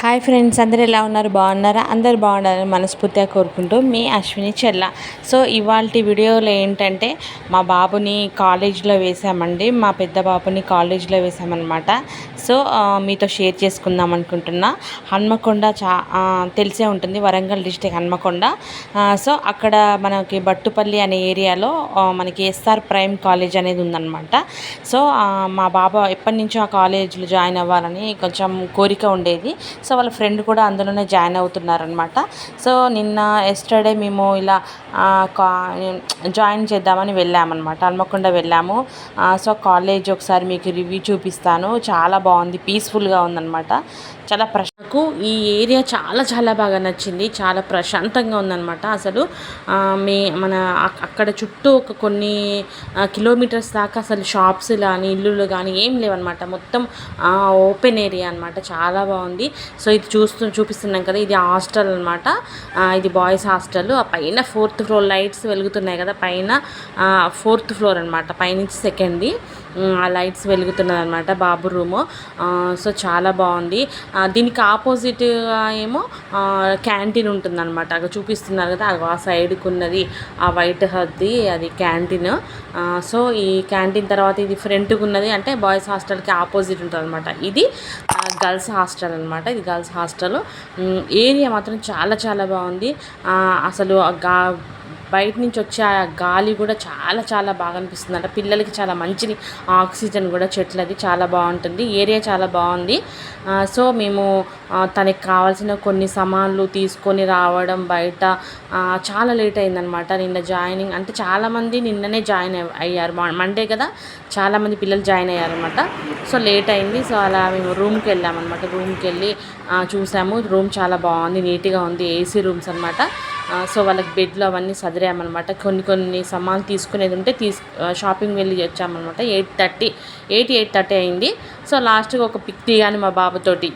Hi friends, అందరూ ఎలా ఉన్నారు? బాగున్నారా? అందరు బాగుండాలని మనస్ఫూర్తిగా కోరుకుంటూ మీ అశ్విని చెల్ల. సో ఇవాల్టి వీడియోలో ఏంటంటే మా బాబుని కాలేజ్లో వేసామండి. మా పెద్ద బాబుని కాలేజ్లో వేసామన్నమాట. సో మీతో షేర్ చేసుకుందాం అనుకుంటున్నా. హన్మకొండ తెలిసే ఉంటుంది, వరంగల్ డిస్టిక్ హన్మకొండ. సో అక్కడ మనకి బట్టుపల్లి అనే ఏరియాలో మనకి ఎస్ఆర్ ప్రైమ్ కాలేజ్ అనేది ఉందన్నమాట. సో మా బాబు ఎప్పటి నుంచో ఆ కాలేజ్లో జాయిన్ అవ్వాలని కొంచెం కోరిక ఉండేది. సో వాళ్ళ ఫ్రెండ్ కూడా అందులోనే జాయిన్ అవుతున్నారనమాట. సో ఎస్టర్డే మేము ఇలా జాయిన్ చేద్దామని వెళ్ళామన్నమాట. హన్మకొండ వెళ్ళాము. సో కాలేజ్ ఒకసారి మీకు రివ్యూ చూపిస్తాను. చాలా బాగుంది, పీస్ఫుల్గా ఉందన్నమాట. చాలా నాకు ఈ ఏరియా చాలా బాగా నచ్చింది. చాలా ప్రశాంతంగా ఉందన్నమాట. అసలు మన అక్కడ చుట్టూ ఒక కొన్ని కిలోమీటర్స్ దాకా అసలు షాప్స్ కానీ ఇల్లులు కానీ ఏం లేవన్నమాట. మొత్తం ఓపెన్ ఏరియా అనమాట. చాలా బాగుంది. సో ఇది చూపిస్తున్నాం కదా, ఇది హాస్టల్ అనమాట. ఇది బాయ్స్ హాస్టల్. ఆ పైన 4th ఫ్లోర్ లైట్స్ వెలుగుతున్నాయి కదా, పైన 4th ఫ్లోర్ అనమాట. పైనుంచి సెకండ్ది ఆ లైట్స్ వెలుగుతున్నది అనమాట బాబు రూము. సో చాలా బాగుంది. దీనికి ఆపోజిట్గా ఏమో క్యాంటీన్ ఉంటుందన్నమాట. అక్కడ చూపిస్తున్నారు కదా, ఆ సైడ్కి ఉన్నది ఆ వైట్ హద్ది, అది క్యాంటీన్. సో ఈ క్యాంటీన్ తర్వాత ఇది ఫ్రంట్కి ఉన్నది అంటే బాయ్స్ హాస్టల్కి ఆపోజిట్ ఉంటుంది అనమాట. ఇది గర్ల్స్ హాస్టల్ అనమాట. ఇది గర్ల్స్ హాస్టల్. ఏరియా మాత్రం చాలా బాగుంది. అసలు బయట నుంచి వచ్చే ఆ గాలి కూడా చాలా బాగా అనిపిస్తుంది అంట. పిల్లలకి చాలా మంచి ఆక్సిజన్ కూడా చెట్లది చాలా బాగుంటుంది. ఏరియా చాలా బాగుంది. సో మేము తనకి కావాల్సిన కొన్ని సామాన్లు తీసుకొని రావడం బయట చాలా లేట్ అయిందనమాట. నిన్న జాయినింగ్ అంటే చాలామంది నిన్ననే జాయిన్ అయ్యారు. మండే కదా, చాలామంది పిల్లలు జాయిన్ అయ్యారనమాట. సో లేట్ అయింది. సో అలా మేము రూమ్కి వెళ్ళామన్నమాట. రూమ్కి వెళ్ళి చూసాము. రూమ్ చాలా బాగుంది, నీట్గా ఉంది. ఏసీ రూమ్స్ అనమాట. సో వాళ్ళకి బెడ్లు అవన్నీ సదిరామన్నమాట. కొన్ని సామాన్లు తీసుకునేది ఉంటే షాపింగ్ వెళ్ళి వచ్చామన్నమాట. 8:30 అయింది. సో లాస్ట్గా ఒక పిక్ దిగాను మా బాబుతోటి.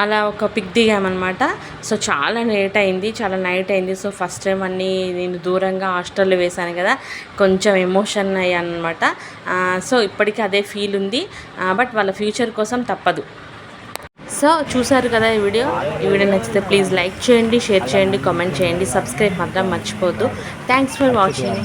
అలా ఒక పిక్ దిగామన్నమాట. సో చాలా లేట్ అయింది, చాలా నైట్ అయింది. సో ఫస్ట్ టైం అన్నీ నేను దూరంగా హాస్టల్లో వేశాను కదా, కొంచెం ఎమోషన్ అయ్యాను అనమాట. సో ఇప్పటికీ అదే ఫీల్ ఉంది. బట్ వాళ్ళ ఫ్యూచర్ కోసం తప్పదు. సో చూసారు కదా ఈ వీడియో నచ్చితే ప్లీజ్ లైక్ చేయండి, షేర్ చేయండి, కామెంట్ చేయండి, సబ్స్క్రైబ్ మాత్రం మర్చిపోవద్దు. Thanks for watching.